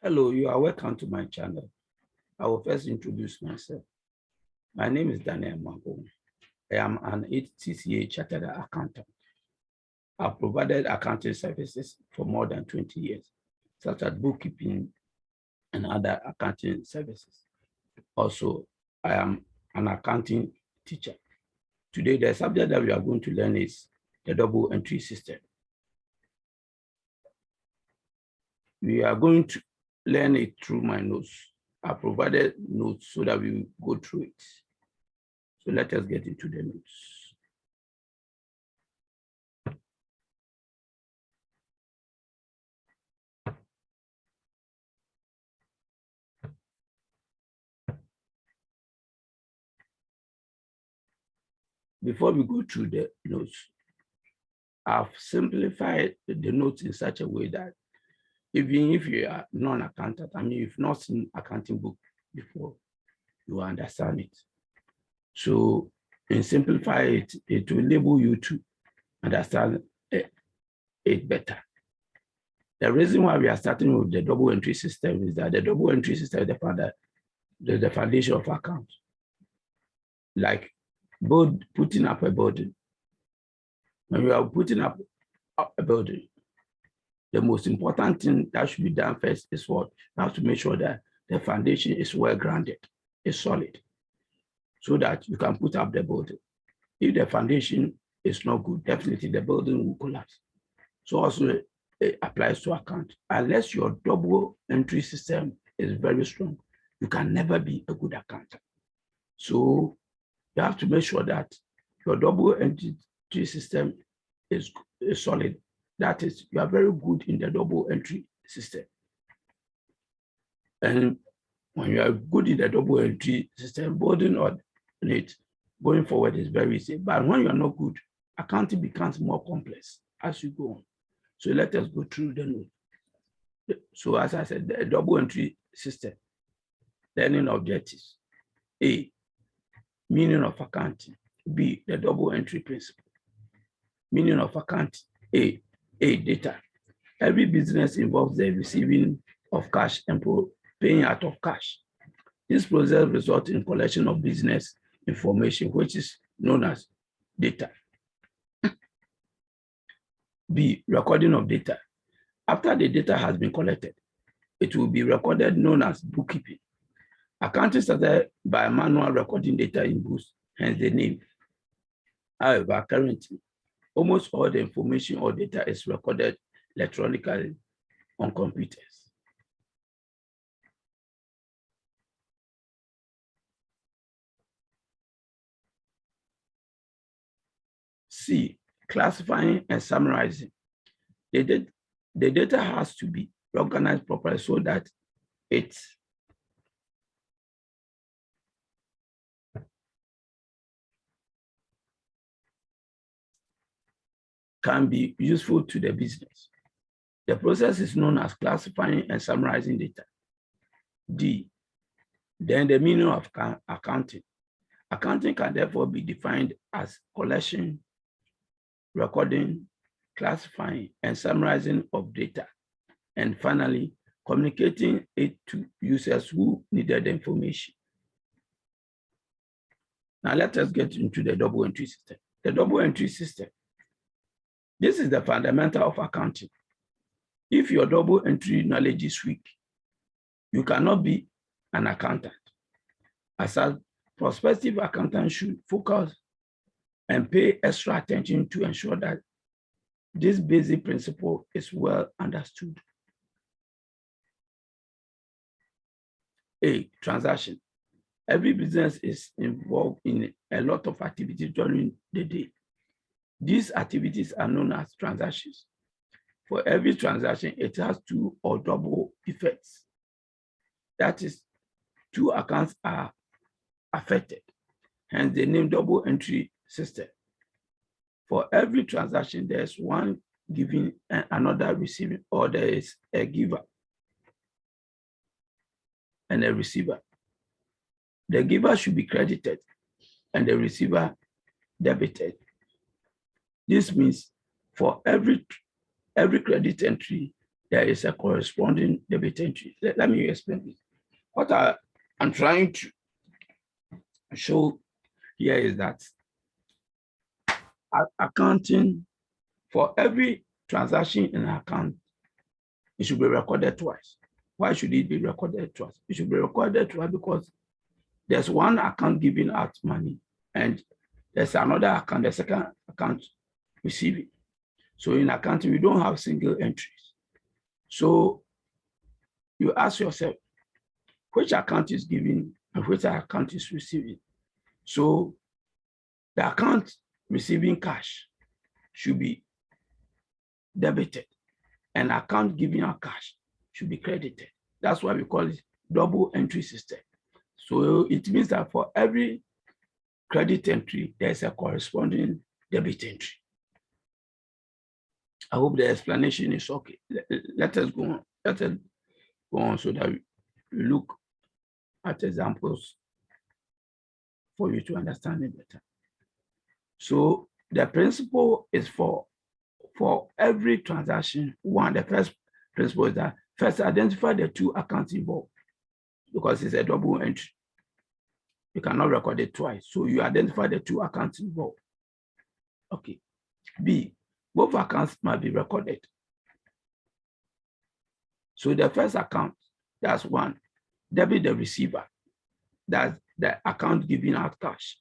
Hello, you are welcome to my channel. I will first introduce myself. My name is Daniel Mango. I am an CCA chartered accountant. I've provided accounting services for more than 20 years, such as bookkeeping and other accounting services. Also, I am an accounting teacher. Today, the subject that we are going to learn is the double entry system. We are going to learn it through my notes. I provided notes so that we will go through it. So let us get into the notes. Before we go through the notes, I've simplified the notes in such a way that even if you are non-accountant, I mean, you've not seen accounting book before, you understand it. So in simplify it, it will enable you to understand it better. The reason why we are starting with the double entry system is that the double entry system is the foundation of accounts. Like putting up a building. When you are putting up a building, the most important thing that should be done first is what? You have to make sure that the foundation is well grounded, is solid, so that you can put up the building. If the foundation is not good, definitely the building will collapse. So also it applies to account. Unless your double entry system is very strong, you can never be a good accountant. So you have to make sure that your double entry system is solid. That is, you are very good in the double entry system. And when you are good in the double entry system, building on it, going forward is very easy. But when you are not good, accounting becomes more complex as you go on. So let us go through the note. So as I said, the double entry system, learning objectives. A, meaning of accounting. B, the double entry principle. Meaning of accounting. A, data. Every business involves the receiving of cash and paying out of cash. This process results in collection of business information, which is known as data. B, recording of data. After the data has been collected, it will be recorded, known as bookkeeping. Accounting started by manual recording data in books, hence the name. However, currently, almost all the information or data is recorded electronically on computers. C, classifying and summarizing. The data has to be organized properly so that it can be useful to the business. The process is known as classifying and summarizing data. D, then the meaning of accounting. Accounting can therefore be defined as collection, recording, classifying, and summarizing of data. And finally, communicating it to users who needed the information. Now let us get into the double entry system. The double entry system. This is the fundamental of accounting. If your double entry knowledge is weak, you cannot be an accountant. As a prospective accountant should focus and pay extra attention to ensure that this basic principle is well understood. A, transaction. Every business is involved in a lot of activities during the day. These activities are known as transactions. For every transaction, it has two or double effects. That is, two accounts are affected, hence the name double entry system. For every transaction, there's one giving and another receiving, or there is a giver and a receiver. The giver should be credited and the receiver debited. This means for every credit entry, there is a corresponding debit entry. Let me explain this. What I'm trying to show here is that accounting, for every transaction in an account, it should be recorded twice. Why should it be recorded twice? It should be recorded twice because there's one account giving out money and there's another account, the second account receiving. So in accounting, we don't have single entries. So you ask yourself, which account is giving and which account is receiving? So the account receiving cash should be debited and account giving out cash should be credited. That's why we call it double entry system. So it means that for every credit entry, there's a corresponding debit entry. I hope the explanation is okay. Let us go on. Let us go on so that we look at examples for you to understand it better. So the principle is for every transaction, one, the first principle is that first identify the two accounts involved because it's a double entry. You cannot record it twice. So you identify the two accounts involved. Okay. B, both accounts must be recorded. So the first account, that's one, debit the receiver. That's the account giving out cash.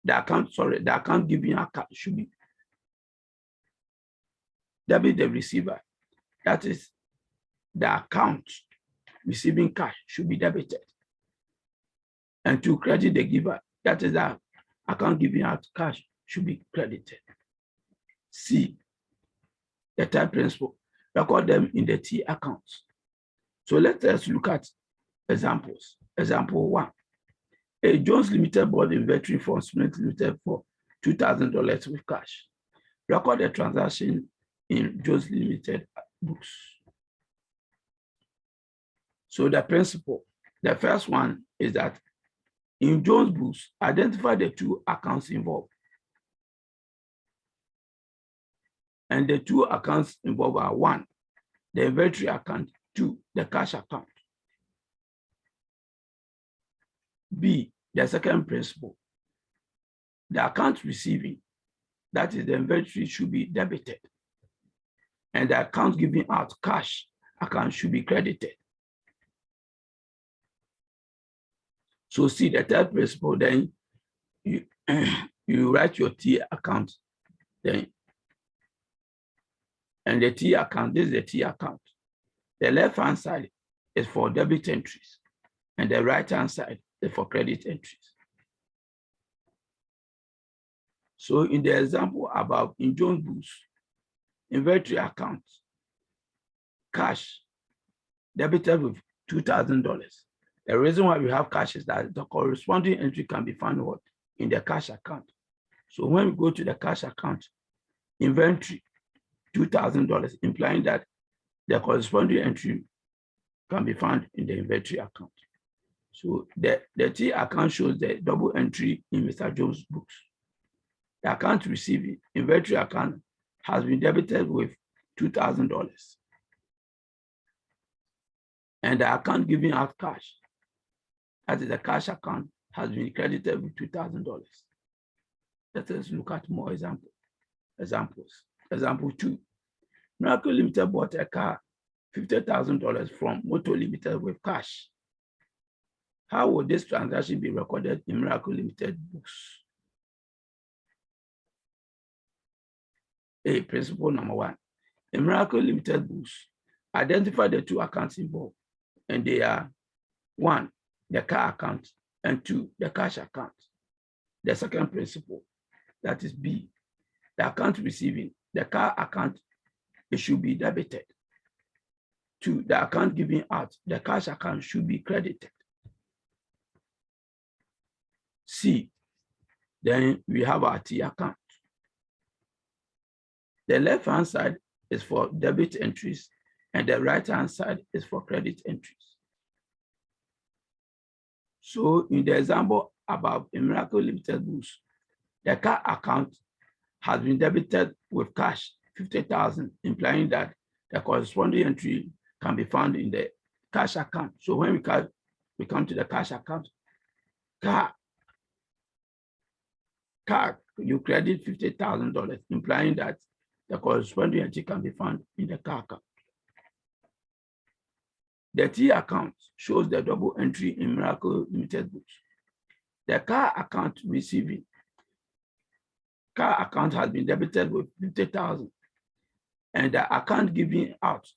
The account giving out cash should be debit the receiver. That is, the account receiving cash should be debited. And to credit the giver, that is, the account giving out cash should be credited. C, the third principle, record them in the T accounts. So let us look at examples. Example 1, a Jones Limited bought inventory from Smith Limited for $2,000 with cash. Record the transaction in Jones Limited books. So the principle, the first one is that in Jones books, identify the two accounts involved. And the two accounts involved are 1, the inventory account, 2, the cash account. B, the second principle, the account receiving, that is the inventory, should be debited. And the account giving out cash account should be credited. So see the third principle, then you write your T account, then, and the T account, this is the T account. The left-hand side is for debit entries, and the right-hand side is for credit entries. So in the example above, in Jones books, inventory account, cash, debited with $2,000. The reason why we have cash is that the corresponding entry can be found in the cash account. So when we go to the cash account, inventory, $2,000, implying that the corresponding entry can be found in the inventory account. So the T account shows the double entry in Mr. Jones' books. The account receiving, inventory account, has been debited with $2,000. And the account giving out cash, that is the cash account, has been credited with $2,000. Let us look at more examples. Example 2, Miracle Limited bought a car, $50,000 from Motor Limited with cash. How would this transaction be recorded in Miracle Limited books? A, principle number 1, in Miracle Limited books, identify the two accounts involved, and they are 1, the car account, and 2, the cash account. The second principle, that is B, the account receiving, the car account, it should be debited. 2, the account giving out, the cash account should be credited. C, then we have our T account. The left-hand side is for debit entries, and the right-hand side is for credit entries. So in the example above, in Miracle Limited books, the car account has been debited with cash, 50,000, implying that the corresponding entry can be found in the cash account. So when we come to the cash account, car, you credit $50,000, implying that the corresponding entry can be found in the car account. The T account shows the double entry in Miracle Limited books. The car account receiving, car account has been debited with 50,000, and the account giving out,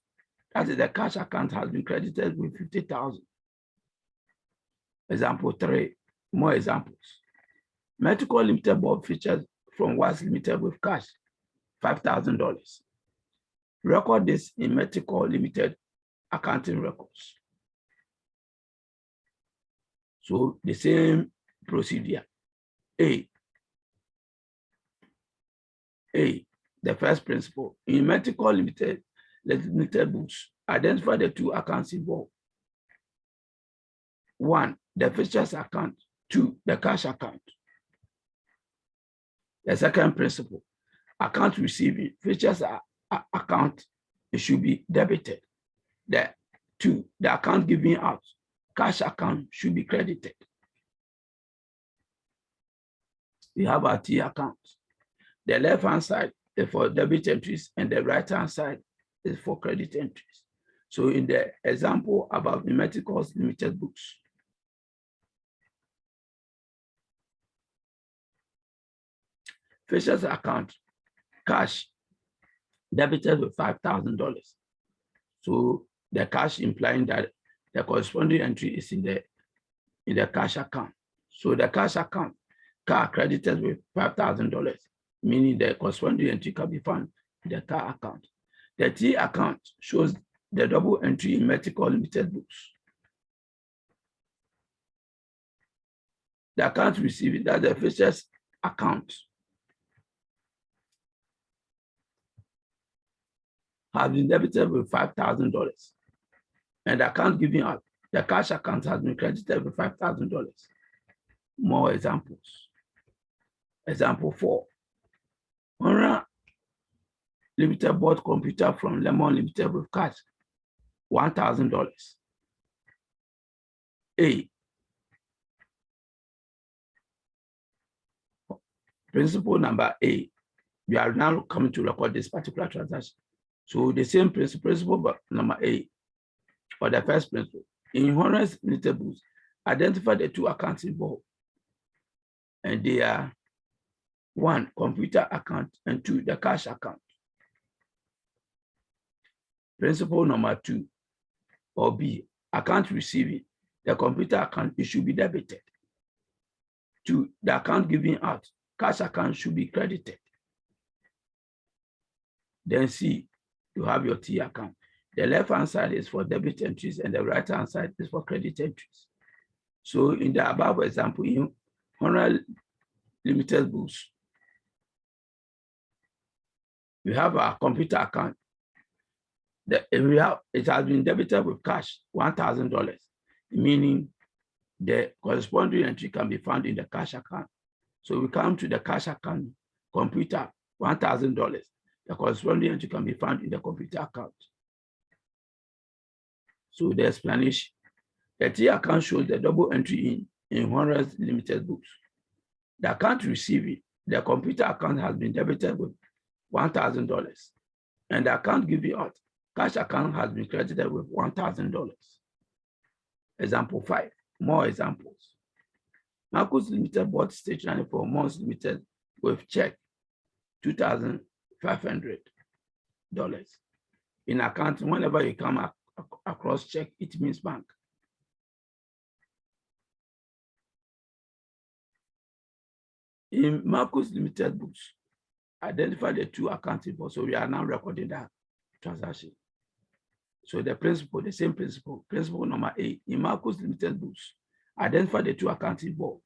that is the cash account, has been credited with 50,000. Example 3, more examples. Medical Limited bought features from Was Limited with cash, $5,000. Record this in Medical Limited accounting records. So the same procedure. A, the first principle. In Medical Limited books, identify the two accounts involved. 1, the features account. 2, the cash account. The second principle, account receiving, features account, it should be debited. 2, the account giving out, cash account should be credited. We have our T account. The left-hand side is for debit entries and the right-hand side is for credit entries. So in the example about the Medical Limited books, features account, cash, debited with $5,000. So the cash implying that the corresponding entry is in the cash account. So the cash account, car credited with $5,000, meaning the corresponding entry can be found in the car account. The T account shows the double entry in Medical Limited books. The account receiving, that the features account, has been debited with $5,000, and the account giving out, the cash account, has been credited with $5,000. More examples. Example 4. Honor Limited bought computer from Lemon Limited with cash, $1,000. A, principle number A, we are now coming to record this particular transaction. So the same principle number A, or the first principle, in Honor Limited books, identify the two accounts involved. And they are 1, computer account, and 2, the cash account. Principle number 2, or B, account receiving, the computer account, it should be debited. 2, the account giving out, cash account should be credited. Then C, you have your T account. The left-hand side is for debit entries and the right-hand side is for credit entries. So in the above example, in Honor Limited books, we have our computer account. It has been debited with cash, $1,000, meaning the corresponding entry can be found in the cash account. So we come to the cash account, computer, $1,000. The corresponding entry can be found in the computer account. So the explanation, the T account shows the double entry in Honor Limited books. The account receiving, the computer account, has been debited with $1,000, and the account giving out, cash account, has been credited with $1,000. Example 5, more examples. Marcus Limited bought stationery for Mons Limited with check, $2,500. In account, whenever you come across check, it means bank. In Marcus Limited books, identify the two accounts involved. So we are now recording that transaction. So the principle, the same principle, principle number 8, in Marcus Limited books, identify the two accounts involved.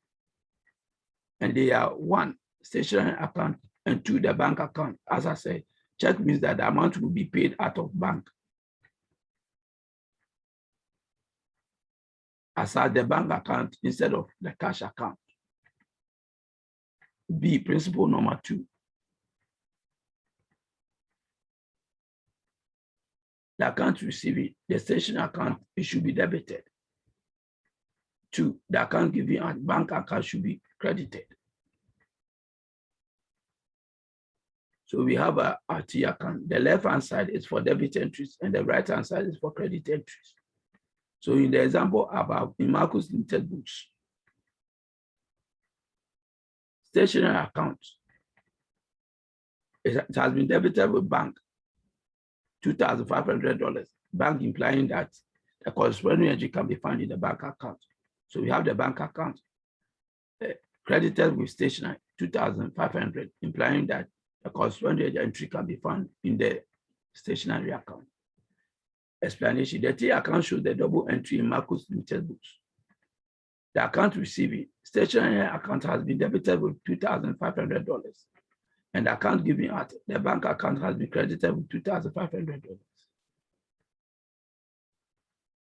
And they are 1, stationery account, and 2, the bank account. As I said, check means that the amount will be paid out of bank. As at the bank account instead of the cash account. B, principle number 2. the account receiving, the stationery account, it should be debited. 2, the account giving and bank account should be credited. So we have our T account. The left-hand side is for debit entries and the right-hand side is for credit entries. So in the example about in Marcus Limited books, stationery account, it has been debited with bank, $2,500. Bank implying that the corresponding entry can be found in the bank account. So we have the bank account credited with stationery, $2,500, implying that the corresponding entry can be found in the stationery account. Explanation: the T account shows the double entry in Marcus Limited books. The account receiving, stationery account has been debited with $2,500, and the account giving out, the bank account has been credited with $2,500.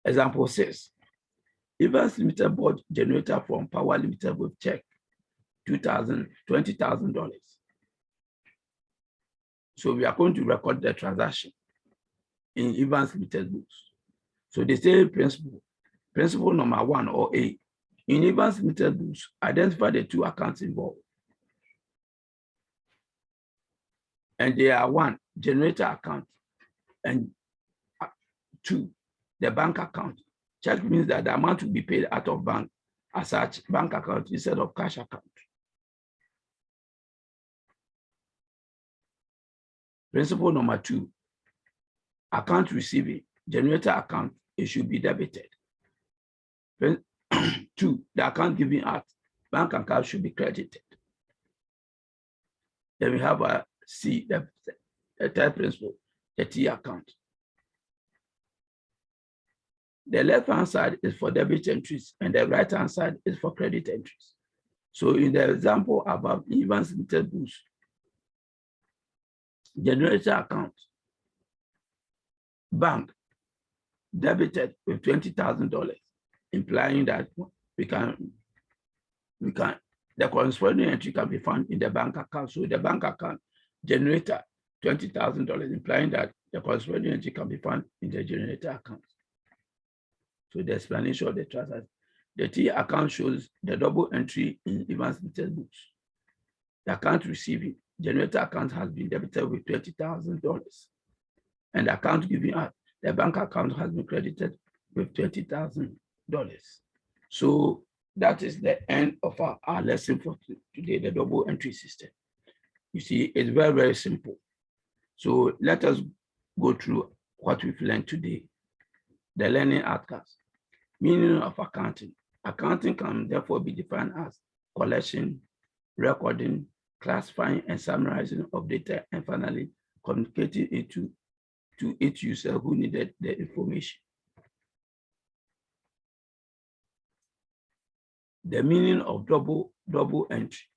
Example 6. Evans Limited bought generator from Power Limited with check $20,000. So we are going to record the transaction in Evans Limited books. So the same principle, principle number 1 or A, in Evans Limited books, identify the 2 accounts involved. And they are 1, generator account, and 2, the bank account. Check means that the amount will be paid out of bank as such bank account instead of cash account. Principle number 2, account receiving, generator account, it should be debited. 2, the account giving out, bank account should be credited. Then we have a C, the third principle, the T account. The left-hand side is for debit entries and the right-hand side is for credit entries. So in the example about Evans Limited books, generator account, bank debited with $20,000, implying that the corresponding entry can be found in the bank account. So the bank account generator $20,000, implying that the corresponding entry can be found in the generator account. So the explanation of the transaction. The T account shows the double entry in Evans Limited books. The account receiving, generator account has been debited with $20,000. And the account giving out, the bank account has been credited with $20,000. So that is the end of our lesson for today, the double entry system. You see, it's very, very simple. So let us go through what we've learned today. The learning outcomes. Meaning of accounting. Accounting can therefore be defined as collection, recording, classifying, and summarizing of data, and finally communicating it to each user who needed the information. The meaning of double entry.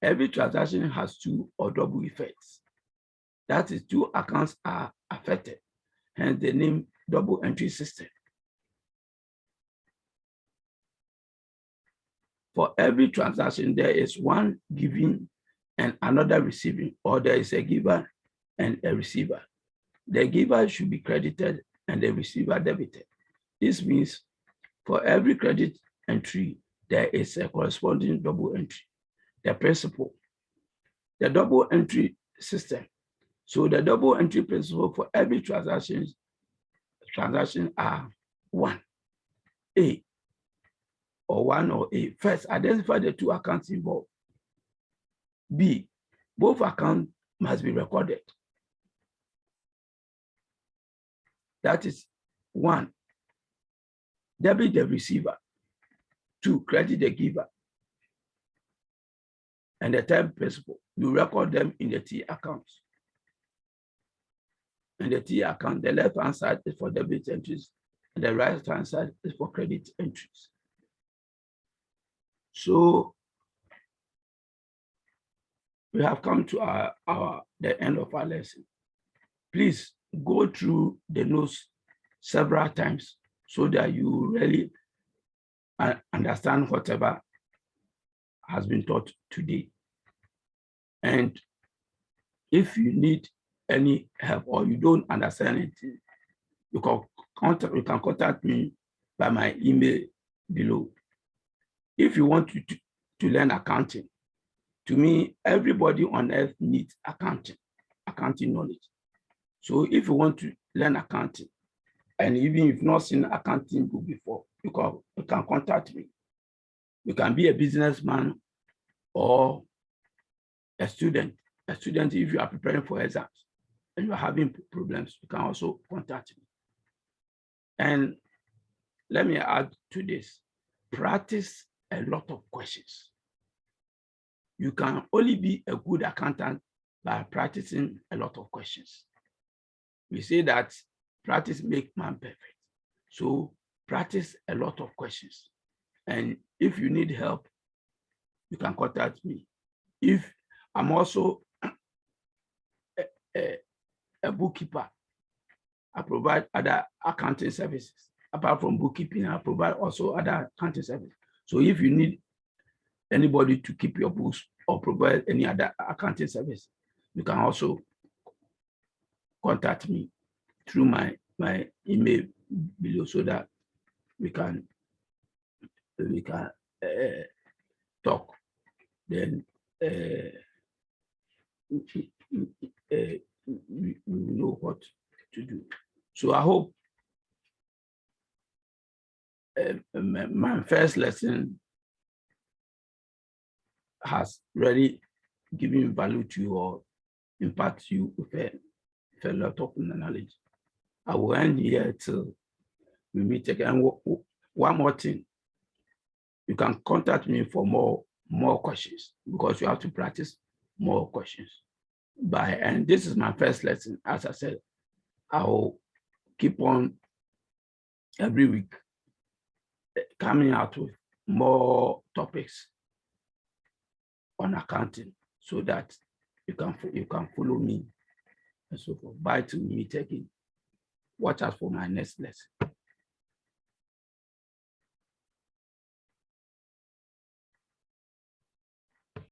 Every transaction has 2 or double effects. That is, 2 accounts are affected, hence the name double entry system. For every transaction, there is one giving and another receiving, or there is a giver and a receiver. The giver should be credited and the receiver debited. This means for every credit entry, there is a corresponding double entry. The principle, the double entry system. So the double entry principle for every transaction are 1, A, or 1 or A. First, identify the 2 accounts involved. B, both accounts must be recorded. That is 1, debit the receiver. 2, credit the giver. And the third principle, you record them in the T accounts. And the T account, the left-hand side is for debit entries, and the right-hand side is for credit entries. So we have come to the end of our lesson. Please go through the notes several times so that you really understand whatever has been taught today. And if you need any help or you don't understand anything, You can contact me by my email below. If you want to learn accounting, to me, everybody on earth needs accounting knowledge. So if you want to learn accounting, and even if you've not seen accounting book before, you can contact me. You can be a businessman or a student. A student, if you are preparing for exams and you're having problems, you can also contact me. And let me add to this, practice a lot of questions. You can only be a good accountant by practicing a lot of questions. We say that practice makes man perfect. So practice a lot of questions. And if you need help, you can contact me. If I'm also a bookkeeper, I provide other accounting services. Apart from bookkeeping, I provide also other accounting services. So if you need anybody to keep your books or provide any other accounting service, you can also contact me through my email below so that we can talk. Then we know what to do. So I hope my first lesson has really given value to you or impact you with a lot of knowledge. I will end here till we meet again. One more thing, you can contact me for more questions because you have to practice more questions. And this is my first lesson. As I said, I will keep on every week coming out with more topics on accounting so that you can follow me and so forth. Bye till we meet again. Watch out for my next lesson.